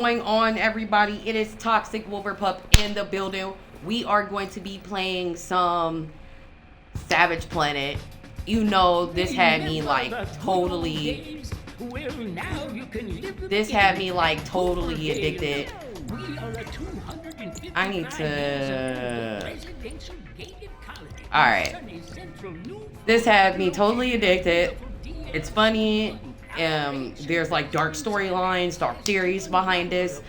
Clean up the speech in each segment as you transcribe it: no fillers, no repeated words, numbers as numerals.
Going on, everybody? It is Toxic Wolverpup in the building. We are going to be playing some Savage Planet. You know, this had me like totally. This had me like totally addicted. I need to. Alright. This had me totally addicted. It's funny. There's like dark storylines, dark theories behind this.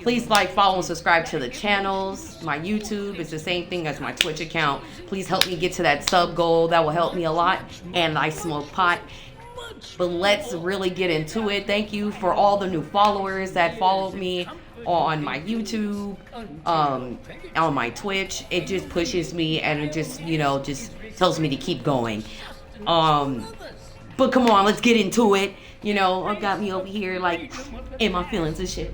Please like, follow, and subscribe to the channels. My YouTube is the same thing as my Twitch account. Please help me get to that sub goal. That will help me a lot. And I smoke pot. But let's really get into it. Thank you for all the new followers that followed me on my YouTube, on my Twitch. It just pushes me, and it just, just tells me to keep going. But come on, let's get into it. I got me over here like in my feelings and shit.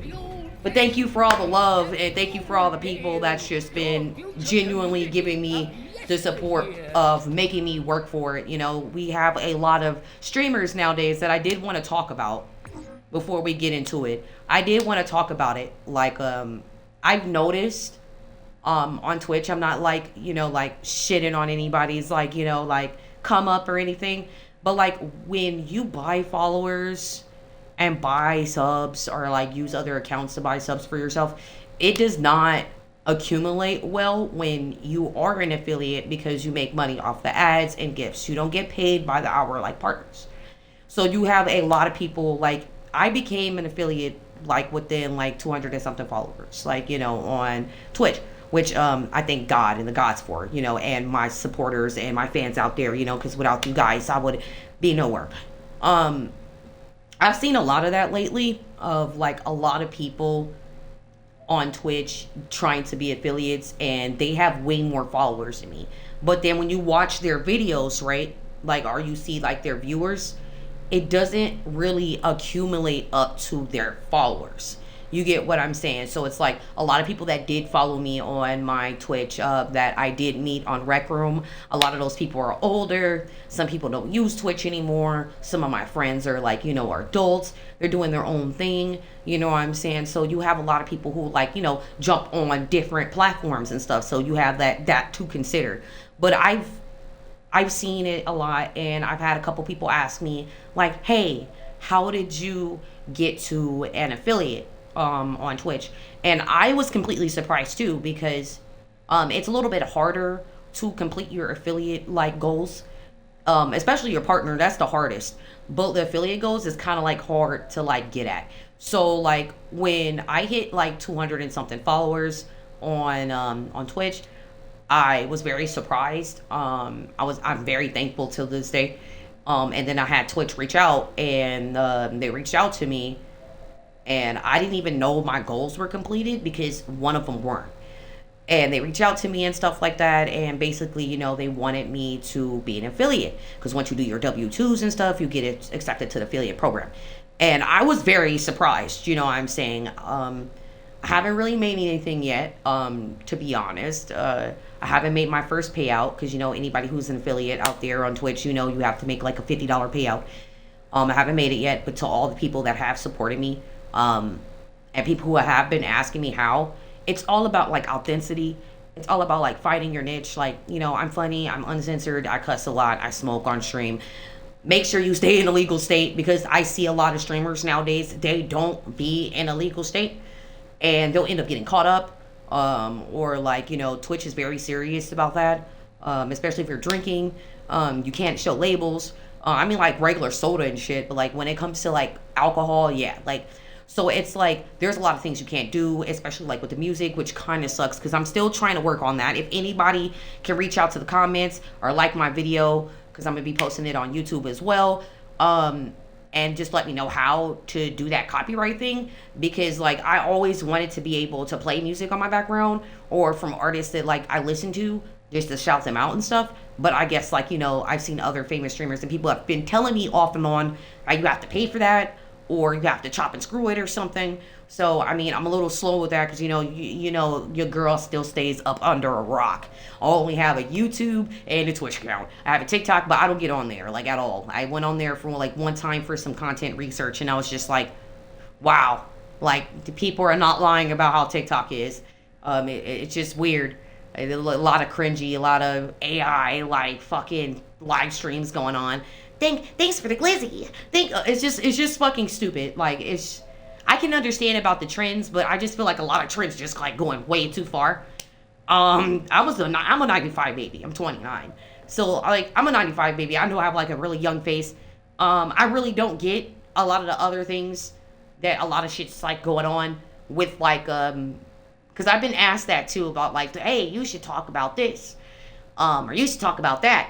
But thank you for all the love, and thank you for all the people that's just been genuinely giving me the support of making me work for it. We have a lot of streamers nowadays that I did want to talk about before we get into it. I did want to talk about it. Like, I've noticed on Twitch, I'm not like, like shitting on anybody's like, like come up or anything. But like when you buy followers and buy subs, or like use other accounts to buy subs for yourself, it does not accumulate well when you are an affiliate, because you make money off the ads and gifts. You don't get paid by the hour like partners. So you have a lot of people. Like, I became an affiliate like within like 200 and something followers, like, on Twitch, which I thank God and the gods for, and my supporters and my fans out there, because without you guys I would be nowhere. I've seen a lot of that lately, of like a lot of people on Twitch trying to be affiliates, and they have way more followers than me. But then when you watch their videos, right, like, or you see like their viewers, it doesn't really accumulate up to their followers. You get what I'm saying? So it's like a lot of people that did follow me on my Twitch, that I did meet on Rec Room. A lot of those people are older. Some people don't use Twitch anymore. Some of my friends are like, are adults. They're doing their own thing. You know what I'm saying? So you have a lot of people who like, jump on different platforms and stuff. So you have that to consider. But I've seen it a lot, and I've had a couple people ask me like, hey, how did you get to an affiliate on Twitch? And I was completely surprised too, because it's a little bit harder to complete your affiliate like goals, especially your partner. That's the hardest, but the affiliate goals is kind of like hard to like get at. So like when I hit like 200 and something followers on Twitch, I was very surprised. I'm very thankful till this day. And then I had Twitch reach out, and they reached out to me, and I didn't even know my goals were completed because one of them weren't. And they reached out to me and stuff like that, and basically, they wanted me to be an affiliate, because once you do your W-2s and stuff, you get accepted to the affiliate program. And I was very surprised, what I'm saying. I haven't really made anything yet, to be honest. I haven't made my first payout, because, anybody who's an affiliate out there on Twitch, you have to make like a $50 payout. I haven't made it yet, but to all the people that have supported me, and people who have been asking me how, it's all about like authenticity. It's all about like finding your niche. Like, I'm funny, I'm uncensored, I cuss a lot, I smoke on stream. Make sure you stay in a legal state, because I see a lot of streamers nowadays, they don't be in a legal state, and they'll end up getting caught up. Or like, Twitch is very serious about that, especially if you're drinking. You can't show labels. I mean, like regular soda and shit, but like when it comes to like alcohol, yeah, like, so it's like there's a lot of things you can't do, especially like with the music, which kind of sucks, because I'm still trying to work on that. If anybody can reach out to the comments or like my video, because I'm gonna be posting it on YouTube as well, and just let me know how to do that copyright thing, because like I always wanted to be able to play music on my background, or from artists that like I listen to, just to shout them out and stuff. But I guess like, I've seen other famous streamers, and people have been telling me off and on, like, you have to pay for that, or you have to chop and screw it or something. So I mean, I'm a little slow with that, because your girl still stays up under a rock. I only have a YouTube and a Twitch account. I have a TikTok, but I don't get on there like at all. I went on there for like one time for some content research, and I was just like, wow, Like, the people are not lying about how TikTok is. It's just weird. A lot of cringy, a lot of AI, like, fucking live streams going on. Thanks for the glizzy. It's just fucking stupid. Like, I can understand about the trends, but I just feel like a lot of trends just like going way too far. I'm a 95 baby. I'm 29. So, like, I'm a 95 baby. I know I have like a really young face. I really don't get a lot of the other things that a lot of shit's like going on with, like, because I've been asked that too about, like, hey, you should talk about this, or you should talk about that.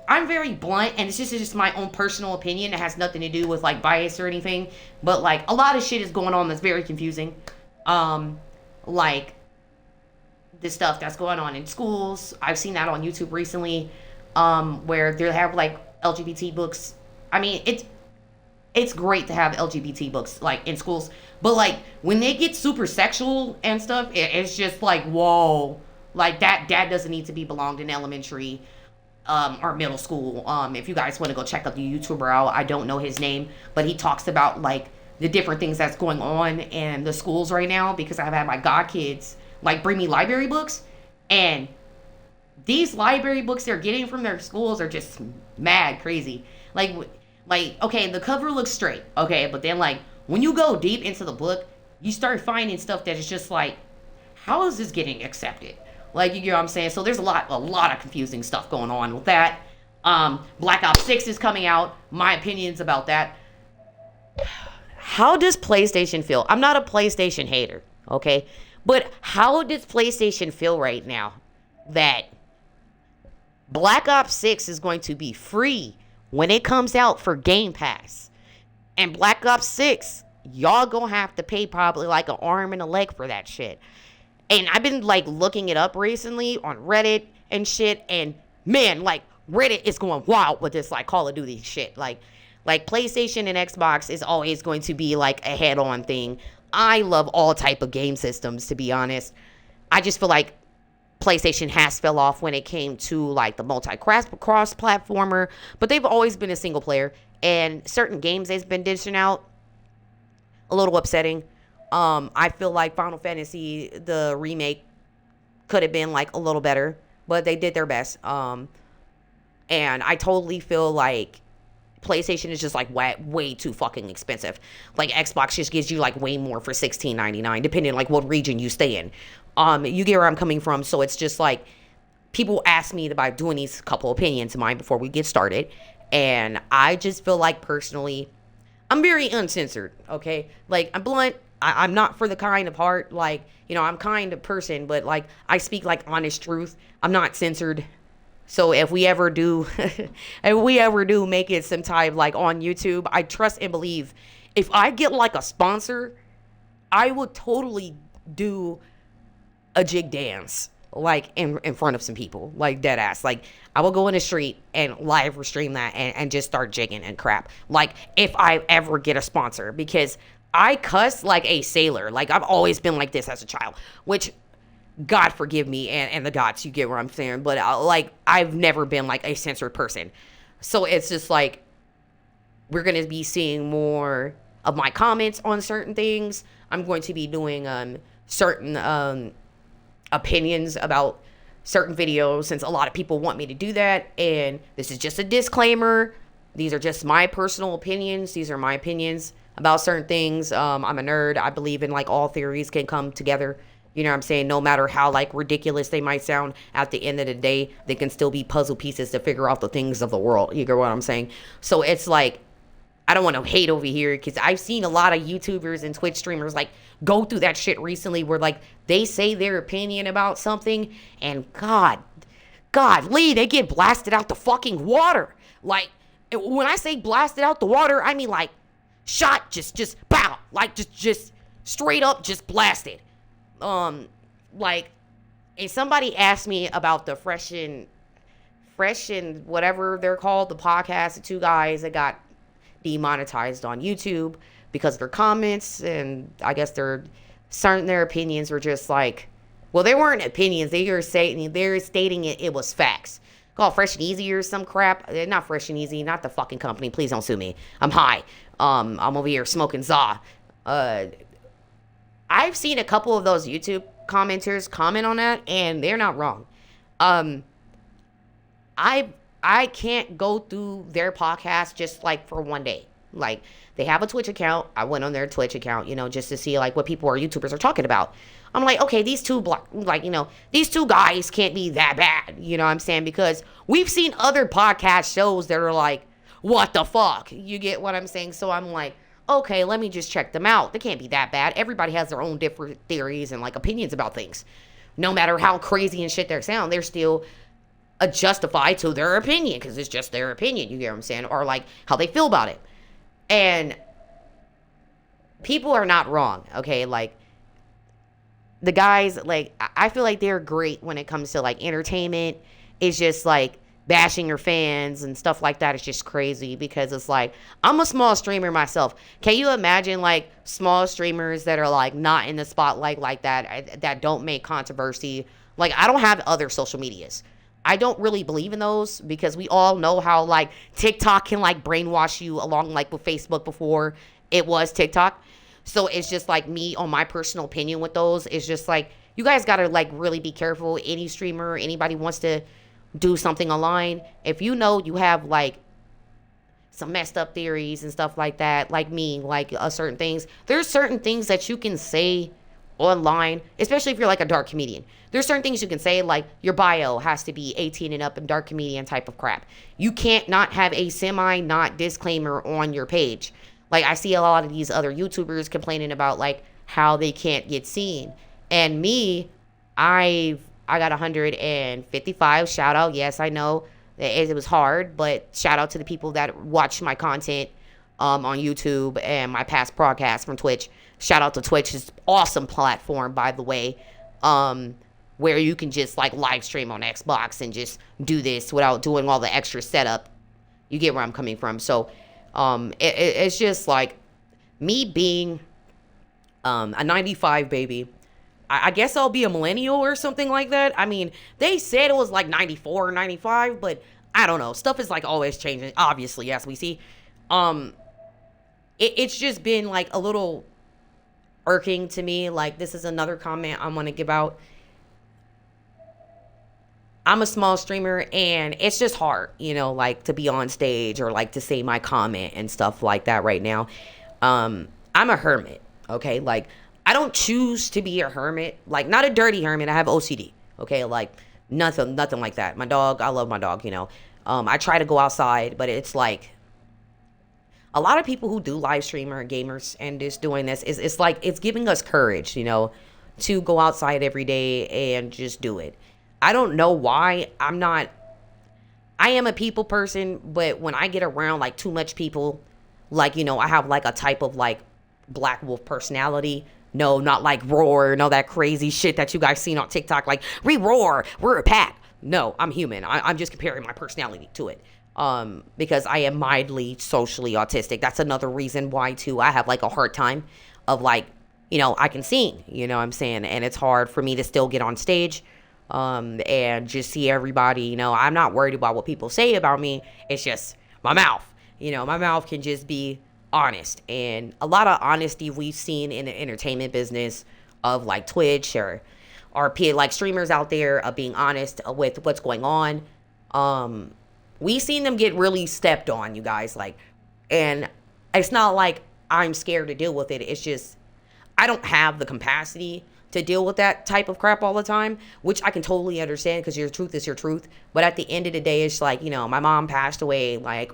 I'm very blunt, and it's just my own personal opinion. It has nothing to do with like bias or anything. But like, a lot of shit is going on that's very confusing. Like the stuff that's going on in schools. I've seen that on YouTube recently, where they have like LGBT books. I mean, it's great to have LGBT books like in schools, but like when they get super sexual and stuff, it's just like, whoa, like that doesn't need to be belonged in elementary, or middle school. If you guys want to go check out the YouTuber out, I don't know his name, but he talks about like the different things that's going on in the schools right now, because I've had my god kids like bring me library books, and these library books they're getting from their schools are just mad crazy. Like, okay, the cover looks straight, okay, but then like when you go deep into the book, you start finding stuff that is just like, how is this getting accepted? Like, you know what I'm saying? So there's a lot of confusing stuff going on with that. Black Ops 6 is coming out. My opinions about that. How does PlayStation feel? I'm not a PlayStation hater, okay? But how does PlayStation feel right now that Black Ops 6 is going to be free when it comes out for Game Pass? And Black Ops 6, y'all gonna have to pay probably like an arm and a leg for that shit. And I've been like looking it up recently on Reddit and shit, and man, like Reddit is going wild with this like Call of Duty shit. Like PlayStation and Xbox is always going to be like a head-on thing. I love all type of game systems, to be honest. I just feel like PlayStation has fell off when it came to like the multi-cross platformer, but they've always been a single player, and certain games they've been dishing out a little upsetting. I feel like Final Fantasy, the remake, could have been like a little better, but they did their best. And I totally feel like PlayStation is just like way too fucking expensive. Like Xbox just gives you like way more for $16.99, depending like what region you stay in. You get where I'm coming from. So it's just like, people ask me about doing these couple opinions of mine before we get started, and I just feel like personally, I'm very uncensored. Okay, like I'm blunt. I'm not for the kind of heart, like, you know, I'm kind of person, but like I speak like honest truth. I'm not censored. So if we ever do make it sometime like on YouTube, I trust and believe if I get like a sponsor, I would totally do a jig dance like in front of some people, like dead ass. Like I will go in the street and live stream that and just start jigging and crap. Like if I ever get a sponsor, because I cuss like a sailor. Like I've always been like this as a child, which God forgive me and the gods, you get what I'm saying. But like I've never been like a censored person. So it's just like we're going to be seeing more of my comments on certain things. I'm going to be doing certain opinions about certain videos, since a lot of people want me to do that. And this is just a disclaimer. These are just my personal opinions. These are my opinions about certain things. I'm a nerd. I believe in like all theories can come together. You know what I'm saying? No matter how like ridiculous they might sound, at the end of the day, they can still be puzzle pieces to figure out the things of the world. You get what I'm saying? So it's like, I don't want to hate over here, because I've seen a lot of YouTubers and Twitch streamers like go through that shit recently, where like they say their opinion about something, and Godly, they get blasted out the fucking water. Like when I say blasted out the water, I mean like shot, just pow, like just straight up just blasted. Like, if somebody asked me about the fresh and whatever they're called, the podcast, the two guys that got demonetized on YouTube because of their comments, and I guess their opinions were just like, well, they weren't opinions, they were stating it was facts. Called Fresh and Easy or some crap. Not Fresh and Easy, not the fucking company. Please don't sue me. I'm high. I'm over here smoking za. I've seen a couple of those YouTube commenters comment on that, and they're not wrong. Um, I I can't go through their podcast just like for one day. Like they have a Twitch account. I went on their Twitch account, just to see like what people or YouTubers are talking about. I'm like, okay, these two these two guys can't be that bad. You know what I'm saying? Because we've seen other podcast shows that are like, what the fuck? You get what I'm saying? So I'm like, okay, let me just check them out. They can't be that bad. Everybody has their own different theories and like opinions about things. No matter how crazy and shit they sound, they're still a justified to their opinion because it's just their opinion. You get what I'm saying? Or like how they feel about it. And people are not wrong, okay? Like the guys, like I feel like they're great when it comes to like entertainment. It's just like bashing your fans and stuff like that. It's just crazy because it's like I'm a small streamer myself. Can you imagine like small streamers that are like not in the spotlight like that don't make controversy? Like I don't have other social medias. I don't really believe in those because we all know how like TikTok can like brainwash you along like with Facebook before it was TikTok. So it's just like me on my personal opinion with those. It's just like you guys got to like really be careful. Any streamer, anybody wants to do something online, if you know you have like some messed up theories and stuff like that, like me, like certain things, there's certain things that you can say online, especially if you're like a dark comedian. There's certain things you can say, like your bio has to be 18 and up and dark comedian type of crap. You can't not have a not disclaimer on your page. Like I see a lot of these other YouTubers complaining about like how they can't get seen. And me, I got 155. Shout out. Yes, I know it was hard, but shout out to the people that watch my content on YouTube and my past broadcasts from Twitch. Shout out to Twitch. It's an awesome platform, by the way, where you can just like live stream on Xbox and just do this without doing all the extra setup. You get where I'm coming from. So it's just like me being a 95 baby. I guess I'll be a millennial or something like that. I mean, they said it was like 94 or 95, but I don't know. Stuff is like always changing, obviously, as we see. It's just been like a little irking to me. Like, this is another comment I'm going to give out. I'm a small streamer and it's just hard, like to be on stage or like to say my comment and stuff like that right now. I'm a hermit, okay? Like, I don't choose to be a hermit, like not a dirty hermit. I have OCD, okay? Like nothing like that. My dog, I love my dog, I try to go outside, but it's like a lot of people who do live stream are gamers and just doing this it's like it's giving us courage, to go outside every day and just do it. I don't know why. I am a people person, but when I get around like too much people, like, I have like a type of like black wolf personality. No, not like roar, that crazy shit that you guys seen on TikTok, like we roar, we're a pack. No, I'm human. I'm just comparing my personality to it. Because I am mildly socially autistic. That's another reason why too I have like a hard time of like, I can sing, what I'm saying, and it's hard for me to still get on stage and just see everybody. I'm not worried about what people say about me. It's just my mouth. My mouth can just be honest, and a lot of honesty we've seen in the entertainment business of like Twitch or like streamers out there of being honest with what's going on. We've seen them get really stepped on, you guys, like, and it's not like I'm scared to deal with it. It's just I don't have the capacity to deal with that type of crap all the time, which I can totally understand because your truth is your truth. But at the end of the day, it's like, my mom passed away like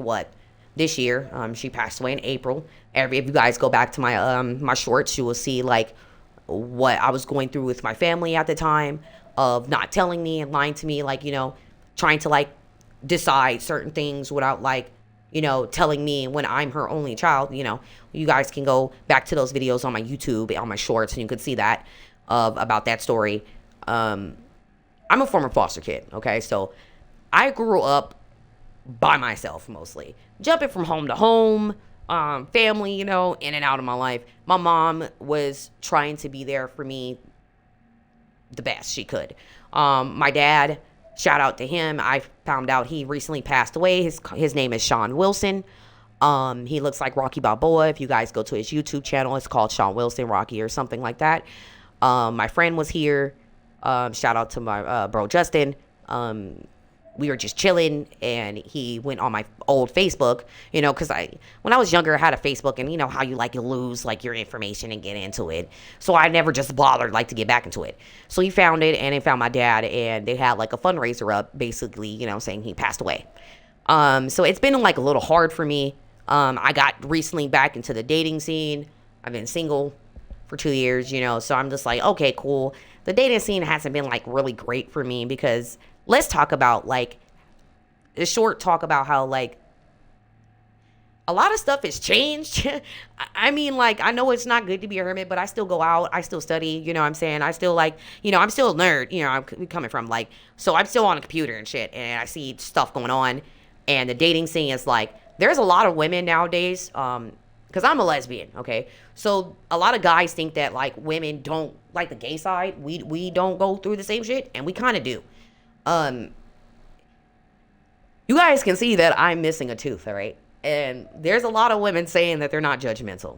this year. She passed away in April. If you guys go back to my my shorts, you will see like what I was going through with my family at the time of not telling me and lying to me, like, trying to like decide certain things without like, telling me when I'm her only child. You guys can go back to those videos on my YouTube, on my shorts, and you could see that about that story. I'm a former foster kid, okay? So I grew up by myself mostly, jumping from home to home, family, in and out of my life. My mom was trying to be there for me the best she could. My dad, shout out to him. I found out he recently passed away. His name is Sean Wilson. He looks like Rocky Balboa. If you guys go to his YouTube channel, it's called Sean Wilson Rocky or something like that. My friend was here. Shout out to my bro Justin. We were just chilling, and he went on my old Facebook, because when I was younger, I had a Facebook, and you know how you lose like your information and get into it. So I never just bothered to get back into it. So he found it, and he found my dad, and they had like a fundraiser up, basically, saying he passed away. So it's been like a little hard for me. I got recently back into the dating scene. I've been single for 2 years, so I'm just like, okay, cool. The dating scene hasn't been like really great for me because let's talk about a short talk about how a lot of stuff has changed. I mean, I know it's not good to be a hermit, but I still go out. I still study, what I'm saying? I still I'm still a nerd, I'm coming from so I'm still on a computer and shit, and I see stuff going on, and the dating scene is there's a lot of women nowadays, because I'm a lesbian, okay? So a lot of guys think that women don't like the gay side. We don't go through the same shit, and we kind of do. You guys can see that I'm missing a tooth, all right? And there's a lot of women saying that they're not judgmental.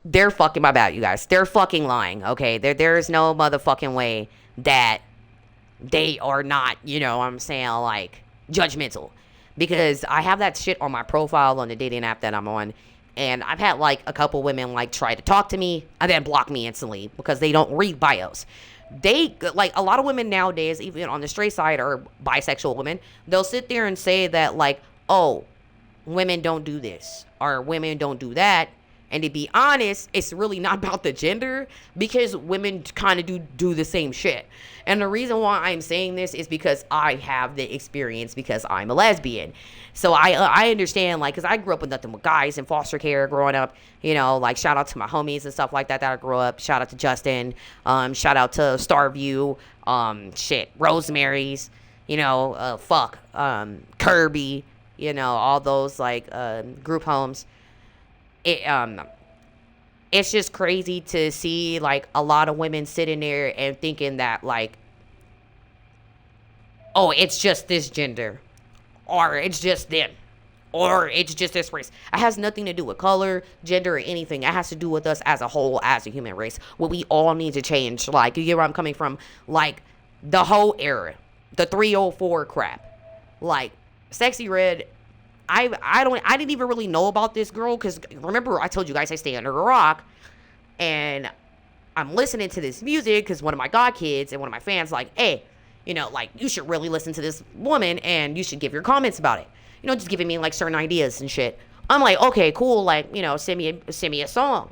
They're fucking, my bad, you guys. They're fucking lying, okay? There's no motherfucking way that they are not, I'm saying, judgmental. Because I have that shit on my profile on the dating app that I'm on. And I've had, a couple women, try to talk to me and then block me instantly because they don't read bios. They, a lot of women nowadays, even on the straight side or bisexual women, they'll sit there and say that, oh, women don't do this or women don't do that. And to be honest, it's really not about the gender because women kind of do the same shit. And the reason why I'm saying this is because I have the experience because I'm a lesbian. So I understand, because I grew up with nothing but guys in foster care growing up, shout out to my homies and stuff like that I grew up. Shout out to Justin. Shout out to Starview. Rosemary's, Kirby, all those, group homes. It's just crazy to see a lot of women sitting there and thinking that oh, it's just this gender, or it's just them, or it's just this race. It has nothing to do with color, gender, or anything. It has to do with us as a whole, as a human race. What we all need to change. You get where I'm coming from? The whole era, the 304 crap, Sexy Red. I didn't even really know about this girl because remember I told you guys I stay under a rock, and I'm listening to this music because one of my god kids and one of my fans hey, you should really listen to this woman and you should give your comments about it. Just giving me certain ideas and shit. I'm okay, cool. Send me a song.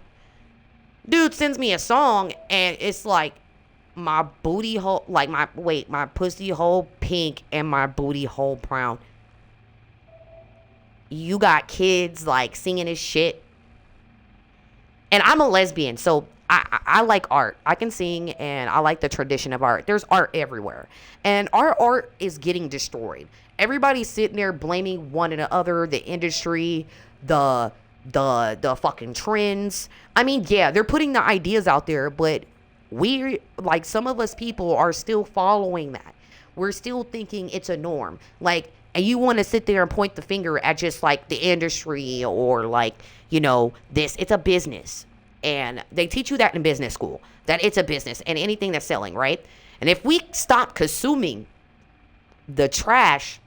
Dude sends me a song and it's my booty hole, my pussy hole pink and my booty hole brown. You got kids singing this shit, and I'm a lesbian, so I like art. I can sing, and I like the tradition of art. There's art everywhere, and our art is getting destroyed. Everybody's sitting there blaming one another, the industry, the fucking trends. I mean, yeah, they're putting the ideas out there, but we some of us people are still following that. We're still thinking it's a norm, and you want to sit there and point the finger at just the industry or this. It's a business. And they teach you that in business school, that it's a business and anything that's selling, right? And if we stop consuming the trash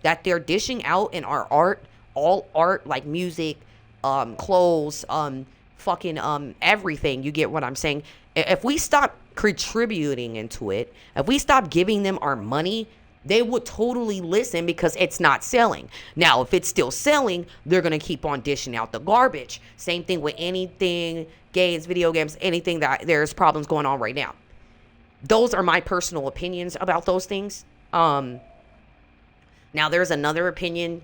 that they're dishing out in our art, all art, music, clothes, fucking everything, you get what I'm saying? If we stop contributing into it, if we stop giving them our money, they would totally listen because it's not selling. Now, if it's still selling, they're going to keep on dishing out the garbage. Same thing with anything, games, video games, anything that there's problems going on right now. Those are my personal opinions about those things. Now, there's another opinion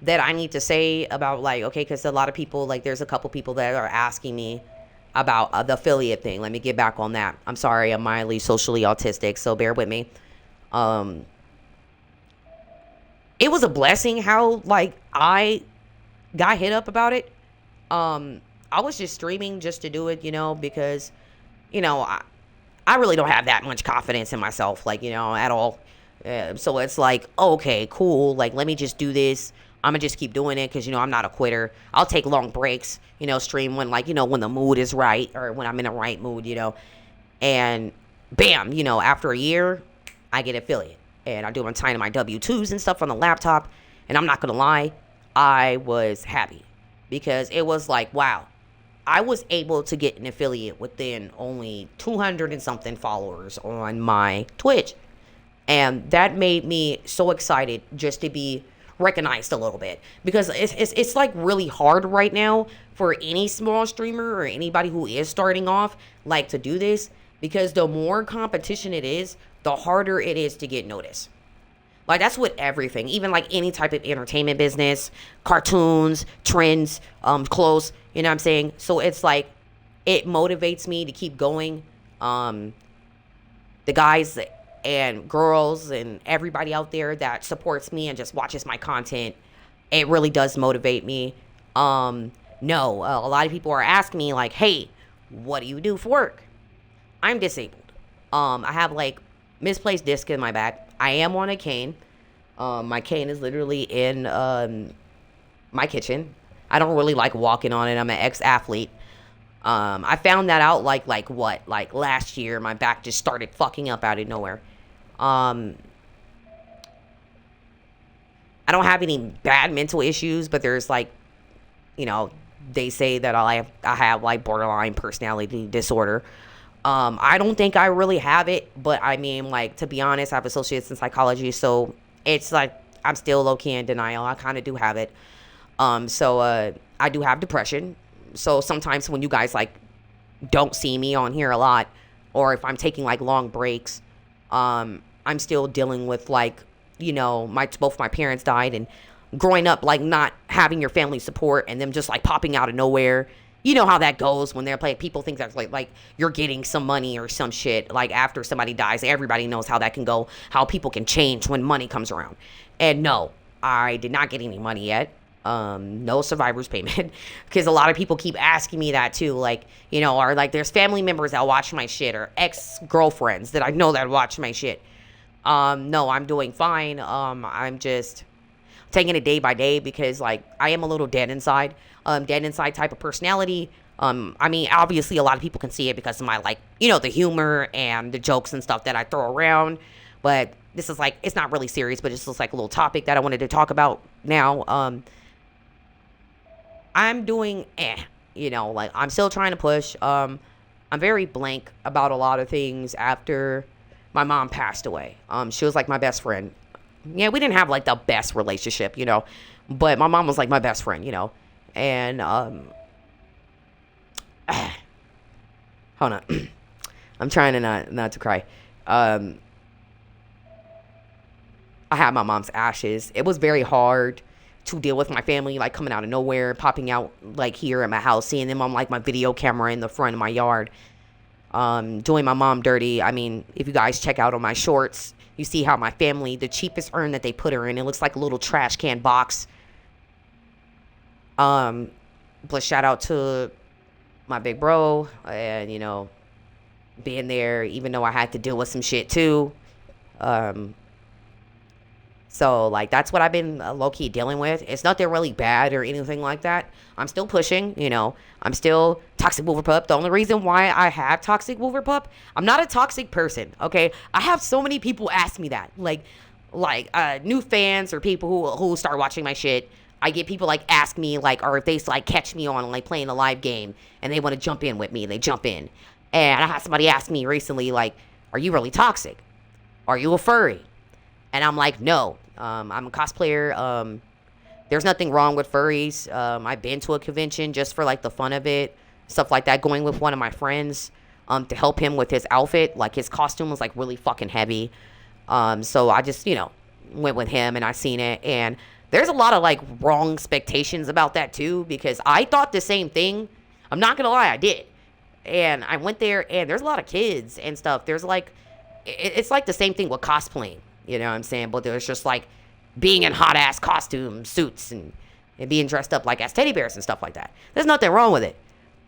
that I need to say about okay, because a lot of people, there's a couple people that are asking me about the affiliate thing. Let me get back on that. I'm sorry, I'm mildly socially autistic, so bear with me. It was a blessing how I got hit up about it. I was just streaming just to do it, because I really don't have that much confidence in myself, like, at all. So it's like, okay, cool. Like, let me just do this. I'm gonna just keep doing it because, I'm not a quitter. I'll take long breaks, stream when, like, when the mood is right or when I'm in the right mood, and bam, after a year, I get affiliate and I do my time to my W-2s and stuff on the laptop. And I'm not gonna lie, I was happy because it was like, wow, I was able to get an affiliate within only 200 and something followers on my Twitch. And that made me so excited just to be recognized a little bit, because it's like really hard right now for any small streamer or anybody who is starting off, like, to do this, because the more competition it is, the harder it is to get noticed. Like, that's with everything, even like any type of entertainment business, cartoons, trends, clothes, you know what I'm saying? So it's like, it motivates me to keep going. The guys and girls and everybody out there that supports me and just watches my content, it really does motivate me. A lot of people are asking me, like, hey, what do you do for work? I'm disabled. I have, like, misplaced disc in my back. I am on a cane. My cane is literally in my kitchen. I don't really like walking on it. I'm an ex-athlete. I found that out like last year. My back just started fucking up out of nowhere. I don't have any bad mental issues, but there's, like, they say that I have like borderline personality disorder. I don't think I really have it, but I mean, like, to be honest, I have associates in psychology, so it's like I'm still low-key in denial. I kind of do have it. I do have depression. So sometimes when you guys, like, don't see me on here a lot, or if I'm taking, like, long breaks, I'm still dealing with, like, both my parents died, and growing up, like, not having your family support and them just, like, popping out of nowhere. You know how that goes when they're playing. People think that's like you're getting some money or some shit. Like, after somebody dies, everybody knows how that can go, how people can change when money comes around. And no, I did not get any money yet. No survivor's payment, because a lot of people keep asking me that too. Like, or like there's family members that watch my shit, or ex-girlfriends that I know that watch my shit. No, I'm doing fine. I'm just taking it day by day, because, like, I am a little dead inside type of personality. I mean, obviously a lot of people can see it because of my, like, the humor and the jokes and stuff that I throw around, but this is, like, it's not really serious, but it's just like a little topic that I wanted to talk about now. I'm doing like, I'm still trying to push. I'm very blank about a lot of things after my mom passed away. She was like my best friend. Yeah, we didn't have, like, the best relationship, but my mom was like my best friend, and hold on. I'm trying to not to cry. I had my mom's ashes. It was very hard to deal with my family, like, coming out of nowhere, popping out, like, here at my house, seeing them on, like, my video camera in the front of my yard, doing my mom dirty. I mean, if you guys check out on my shorts, you see how my family, the cheapest urn that they put her in, it looks like a little trash can box. But shout out to my big bro, and, being there, even though I had to deal with some shit too. So, like, that's what I've been low-key dealing with. It's nothing really bad or anything like that. I'm still pushing, I'm still Toxic Wolver Pup. The only reason why I have Toxic Wolver Pup, I'm not a toxic person, okay? I have so many people ask me that. Like new fans or people who start watching my shit. I get people, like, ask me, like, or if they, like, catch me on, like, playing a live game and they want to jump in with me, they jump in. And I had somebody ask me recently, like, are you really toxic? Are you a furry? And I'm like, no. I'm a cosplayer. There's nothing wrong with furries. I've been to a convention just for, like, the fun of it, stuff like that, going with one of my friends to help him with his outfit. Like, his costume was, like, really fucking heavy. So I just, went with him, and I seen it. And there's a lot of, like, wrong expectations about that too, because I thought the same thing. I'm not gonna lie, I did. And I went there, and there's a lot of kids and stuff. There's, like, it's like the same thing with cosplaying. You know what I'm saying? But there's just, like, being in hot-ass costume suits and being dressed up, like, as teddy bears and stuff like that. There's nothing wrong with it.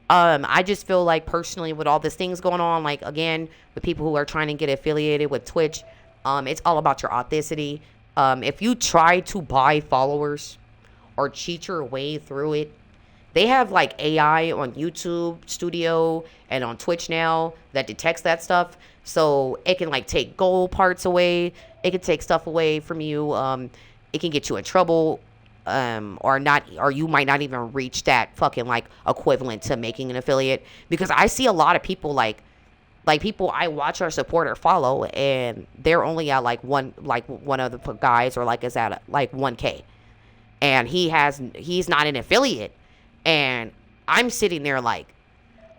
I just feel like personally with all these things going on, like again, with people who are trying to get affiliated with Twitch, it's all about your authenticity. If you try to buy followers or cheat your way through it, they have like AI on YouTube Studio and on Twitch now that detects that stuff. So it can like take gold parts away. It can take stuff away from you. It can get you in trouble. Or not, or you might not even reach that fucking like equivalent to making an affiliate, because I see a lot of people like people I watch or support or follow, and they're only at like one of the guys or like is at like 1K, and he's not an affiliate, and I'm sitting there like,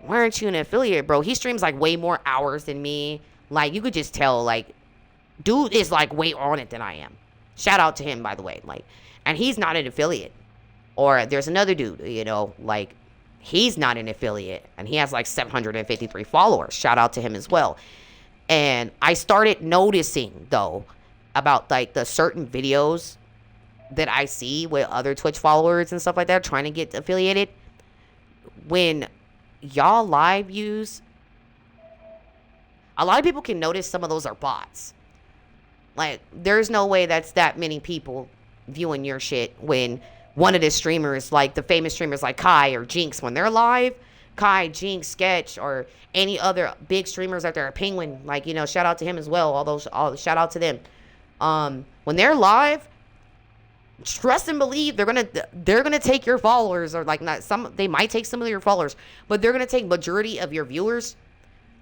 why aren't you an affiliate, bro? He streams like way more hours than me. Like you could just tell, like, dude is like way on it than I am. Shout out to him, by the way. Like, and he's not an affiliate. Or there's another dude, you know, like he's not an affiliate and he has like 753 followers. Shout out to him as well. And I started noticing though about like the certain videos that I see with other Twitch followers and stuff like that trying to get affiliated. When y'all live views, a lot of people can notice some of those are bots. Like, there's no way that's that many people viewing your shit when one of the streamers, like the famous streamers like Kai or Jinx, when they're live, Kai, Jinx, Sketch, or any other big streamers out there, Penguin, like, you know, shout out to him as well. All shout out to them. When they're live, trust and believe they're gonna take your followers, or like not some, they might take some of your followers, but they're gonna take majority of your viewers,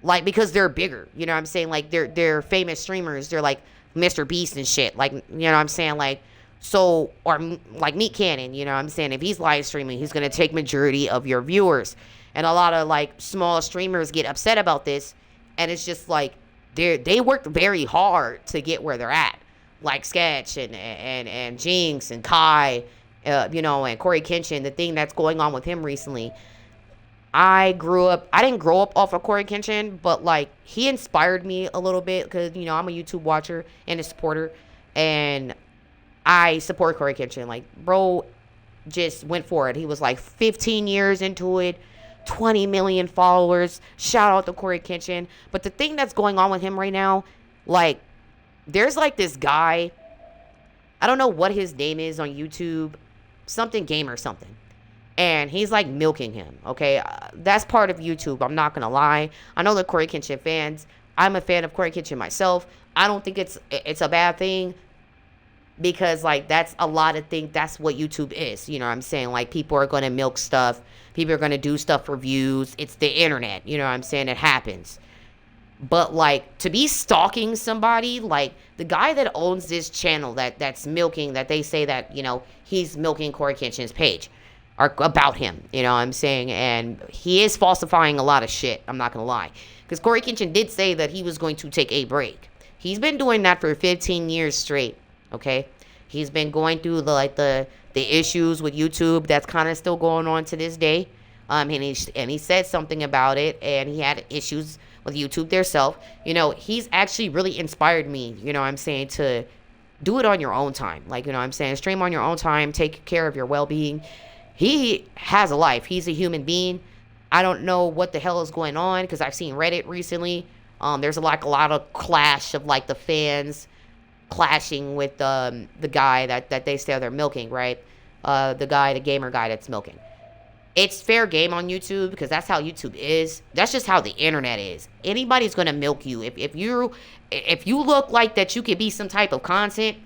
like because they're bigger. You know what I'm saying? Like they're famous streamers. They're like Mr. Beast and shit. Like, you know what I'm saying? Like, so, or like Meat Cannon, you know what I'm saying? If he's live streaming, he's going to take majority of your viewers. And a lot of like small streamers get upset about this. And it's just like, they worked very hard to get where they're at. Like Sketch and Jinx and Kai, you know, and Corey Kenshin, the thing that's going on with him recently. I didn't grow up off of Corey Kenshin, but like he inspired me a little bit because, you know, I'm a YouTube watcher and a supporter, and I support Corey Kenshin. Like, bro just went for it. He was like 15 years into it, 20 million followers. Shout out to Corey Kenshin. But the thing that's going on with him right now, like, there's like this guy, I don't know what his name is on YouTube, something gamer something. And he's like milking him, okay? That's part of YouTube. I'm not gonna lie. I know the Corey Kenshin fans. I'm a fan of Corey Kenshin myself. I don't think it's a bad thing, because like that's a lot of things. That's what YouTube is. You know what I'm saying? Like, people are gonna milk stuff. People are gonna do stuff for views. It's the internet. You know what I'm saying? It happens. But like, to be stalking somebody, like the guy that owns this channel that's milking, that they say that, you know, he's milking Corey Kenshin's page. Or about him, you know what I'm saying? And he is falsifying a lot of shit, I'm not gonna lie. Because Corey Kenshin did say that he was going to take a break. He's been doing that for 15 years straight, okay? He's been going through the issues with YouTube that's kind of still going on to this day. And he said something about it, and he had issues with YouTube theirself. You know, he's actually really inspired me, you know what I'm saying, to do it on your own time. Like, you know what I'm saying, stream on your own time, take care of your well-being. He has a life. He's a human being. I don't know what the hell is going on, because I've seen Reddit recently. There's like a lot of clash of like the fans clashing with the guy that they say they're milking, right? The gamer guy that's milking. It's fair game on YouTube, because that's how YouTube is. That's just how the internet is. Anybody's gonna milk you. If you look like that you could be some type of content,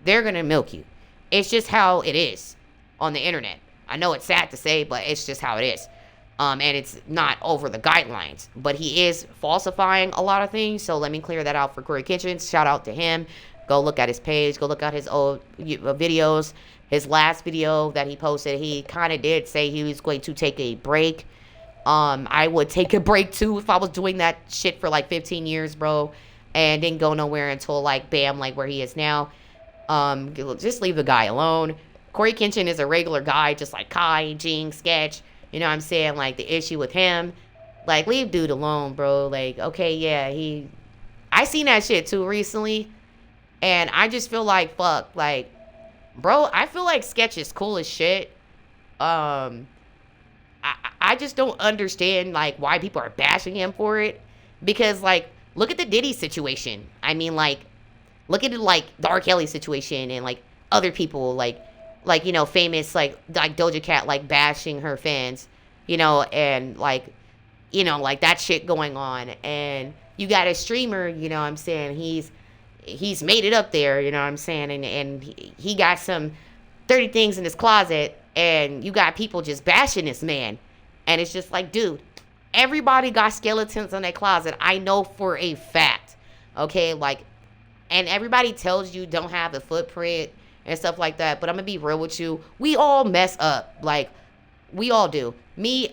they're gonna milk you. It's just how it is on the internet. I know it's sad to say, but it's just how it is. And it's not over the guidelines. But he is falsifying a lot of things, so let me clear that out for Corey Kenshin. Shout out to him. Go look at his page. Go look at his old videos. His last video that he posted, he kind of did say he was going to take a break. I would take a break too if I was doing that shit for like 15 years, bro. And didn't go nowhere until like, bam, like where he is now. Just leave the guy alone. Corey Kenshin is a regular guy, just like Kai, Jinx, Sketch. You know what I'm saying? Like, the issue with him, like, leave dude alone, bro. Like, okay, yeah, I seen that shit too recently, and I just feel like, fuck, like, bro, I feel like Sketch is cool as shit. I I just don't understand like why people are bashing him for it, because like look at the Diddy situation. I mean, like look at it like the R. Kelly situation and like other people like you know famous like Doja Cat like bashing her fans, you know, and like you know like that shit going on, and you got a streamer, you know what I'm saying, he's made it up there, you know what I'm saying, and he got some 30 things in his closet, and you got people just bashing this man, and it's just like, dude, everybody got skeletons in their closet. I know for a fact, okay, like, and everybody tells you don't have a footprint and stuff like that, but I'm gonna be real with you, we all mess up, like, we all do. Me,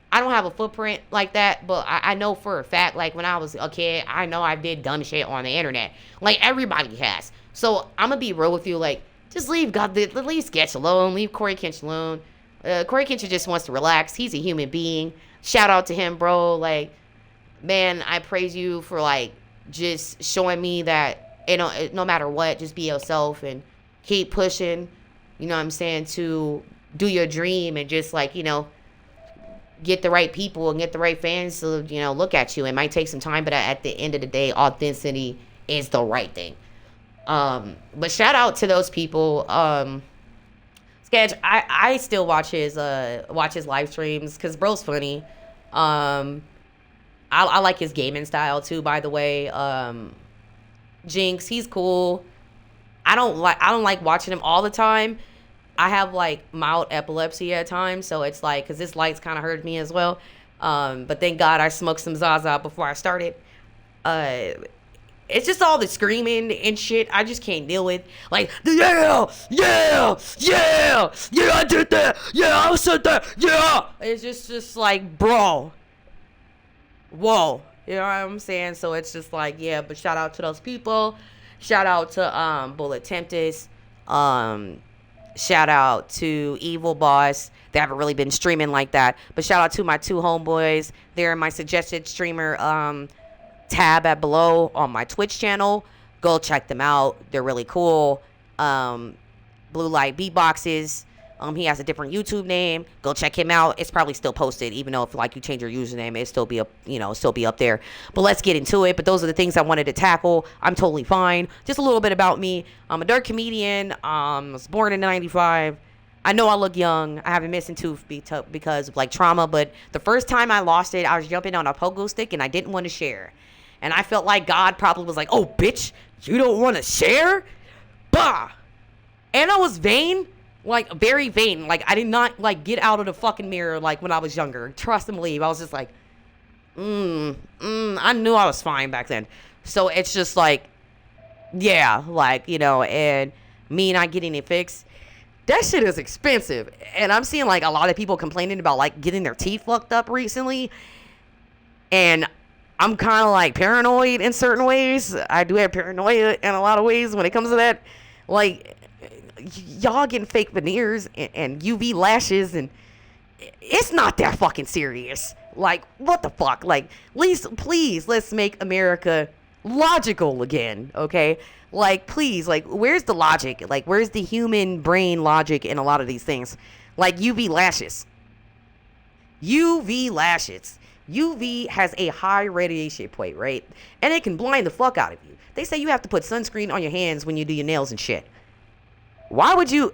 I don't have a footprint like that, but I know for a fact, like, when I was a kid, I know I did dumb shit on the internet. Like, everybody has. So, I'm gonna be real with you, like, just leave Sketch alone. Leave Corey Kinch alone. Corey Kinch just wants to relax. He's a human being. Shout out to him, bro. Like, man, I praise you for, like, just showing me that, you know, no matter what, just be yourself and keep pushing, you know what I'm saying, to do your dream and just, like, you know, get the right people and get the right fans to, you know, look at you. It might take some time, but at the end of the day, authenticity is the right thing. But shout out to those people. Sketch, I still watch his live streams because bro's funny. I like his gaming style too, by the way. Jinx, he's cool. I don't like watching him all the time. I have like mild epilepsy at times, so it's like, because this light's kind of hurt me as well. But thank God I smoked some Zaza before I started. It's just all the screaming and shit I just can't deal with. Like, yeah, I did that, yeah, I said that, yeah. It's just like, bro, whoa, you know what I'm saying? So it's just like, yeah, but shout out to those people. Shout out to Bullet Tempest. Shout out to Evil Boss. They haven't really been streaming like that. But shout out to my two homeboys. They're in my suggested streamer tab at below on my Twitch channel. Go check them out. They're really cool. Blue Light Beatboxes. He has a different YouTube name. Go check him out. It's probably still posted, even though if like you change your username, it still be up, you know, still be up there. But let's get into it. But those are the things I wanted to tackle. I'm totally fine. Just a little bit about me. I'm a dark comedian. I was born in '95. I know I look young. I have a missing tooth because of like trauma. But the first time I lost it, I was jumping on a pogo stick and I didn't want to share. And I felt like God probably was like, "Oh, bitch, you don't want to share?" Bah. And I was vain. Like, very vain. Like, I did not, like, get out of the fucking mirror, like, when I was younger. Trust and believe. I was just like, I knew I was fine back then. So, it's just like, yeah, like, you know, and me not getting it fixed. That shit is expensive. And I'm seeing, like, a lot of people complaining about, like, getting their teeth fucked up recently. And I'm kind of, like, paranoid in certain ways. I do have paranoia in a lot of ways when it comes to that. Like, y'all getting fake veneers and UV lashes, and it's not that fucking serious. Like, what the fuck? Like, please, let's make America logical again, okay? Like, please, like, where's the logic? Like, where's the human brain logic in a lot of these things? Like, UV lashes. UV has a high radiation point, right? And it can blind the fuck out of you. They say you have to put sunscreen on your hands when you do your nails and shit. Why would you,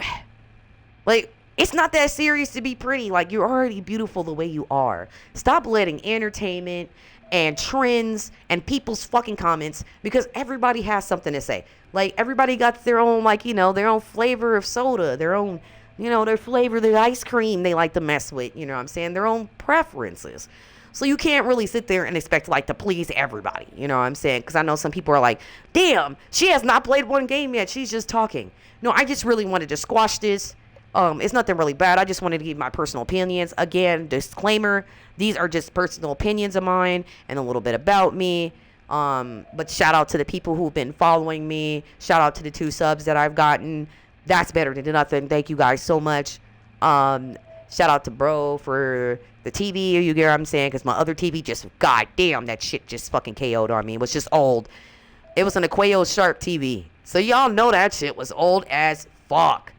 like, it's not that serious to be pretty. Like, you're already beautiful the way you are. Stop letting entertainment and trends and people's fucking comments, because everybody has something to say. Like, everybody got their own, like, you know, their own flavor of soda, their own, you know, their flavor, their ice cream they like to mess with, you know what I'm saying? Their own preferences. So you can't really sit there and expect, like, to please everybody, you know what I'm saying? Because I know some people are like, damn, she has not played one game yet. She's just talking. No, I just really wanted to squash this. It's nothing really bad. I just wanted to give my personal opinions. Again, disclaimer, these are just personal opinions of mine and a little bit about me. But shout out to the people who've been following me. Shout out to the 2 subs that I've gotten. That's better than nothing. Thank you guys so much. Shout out to bro for the TV, you get what I'm saying? Because my other TV just, goddamn, that shit just fucking KO'd on me. It was just old. It was an Aqueo Sharp TV. So y'all know that shit was old as fuck.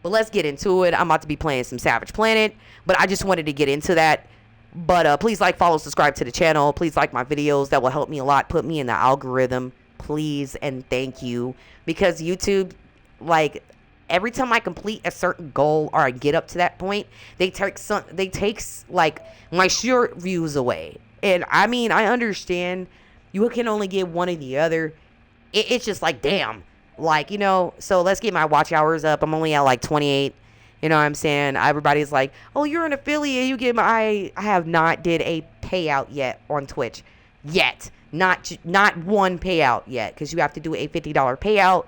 But let's get into it. I'm about to be playing some Savage Planet, but I just wanted to get into that. But please like, follow, subscribe to the channel. Please like my videos. That will help me a lot. Put me in the algorithm, please, and thank you. Because YouTube, like, every time I complete a certain goal or I get up to that point, they take like my short views away. And I mean, I understand you can only get one or the other. It's just like, damn. Like, you know, so let's get my watch hours up. I'm only at like 28. You know what I'm saying? Everybody's like, oh, you're an affiliate. You get my... I have not did a payout yet on Twitch. Yet. Not one payout yet. Because you have to do a $50 payout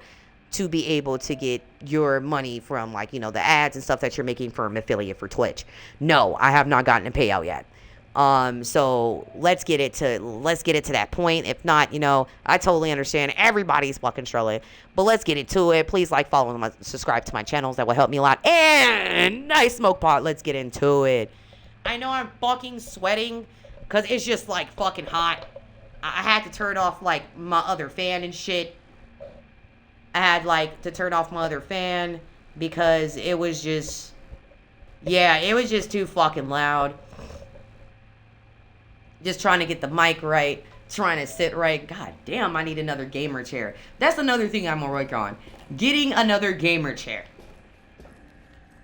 to be able to get your money from, like, you know, the ads and stuff that you're making for an affiliate for Twitch. No, I have not gotten a payout yet. So let's get it to that point. If not, you know, I totally understand. Everybody's fucking struggling, but let's get into it. Please like, follow, and subscribe to my channels. That will help me a lot. And nice smoke pot. Let's get into it. I know I'm fucking sweating because it's just like fucking hot. I had to turn off like my other fan and shit. I had like to turn off my other fan because it was just, yeah, it was just too fucking loud. Just trying to get the mic right, trying to sit right. God damn, I need another gamer chair. That's another thing I'm gonna work on. Getting another gamer chair.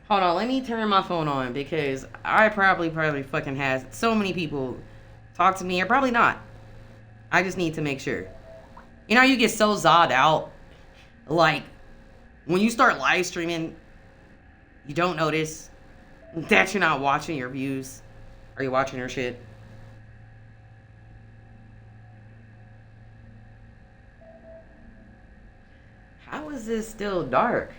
Hold on, let me turn my phone on because I probably fucking has so many people talk to me, or probably not. I just need to make sure. You know, you get so zodd out. Like, when you start live streaming, you don't notice that you're not watching your views. Are you watching your shit? How is this still dark?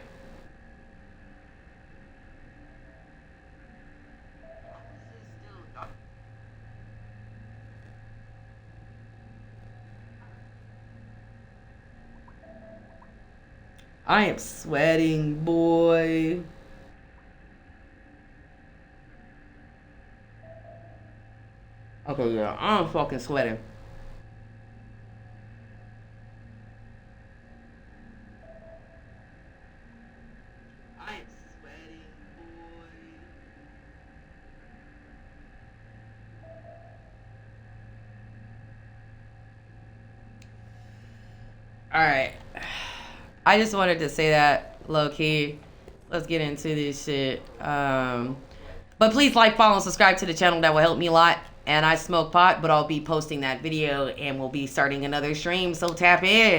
I am sweating, boy. Okay, yeah, I'm fucking sweating. Alright. I just wanted to say that, low-key. Let's get into this shit. But please like, follow, and subscribe to the channel. That will help me a lot. And I smoke pot, but I'll be posting that video and we'll be starting another stream, so tap in.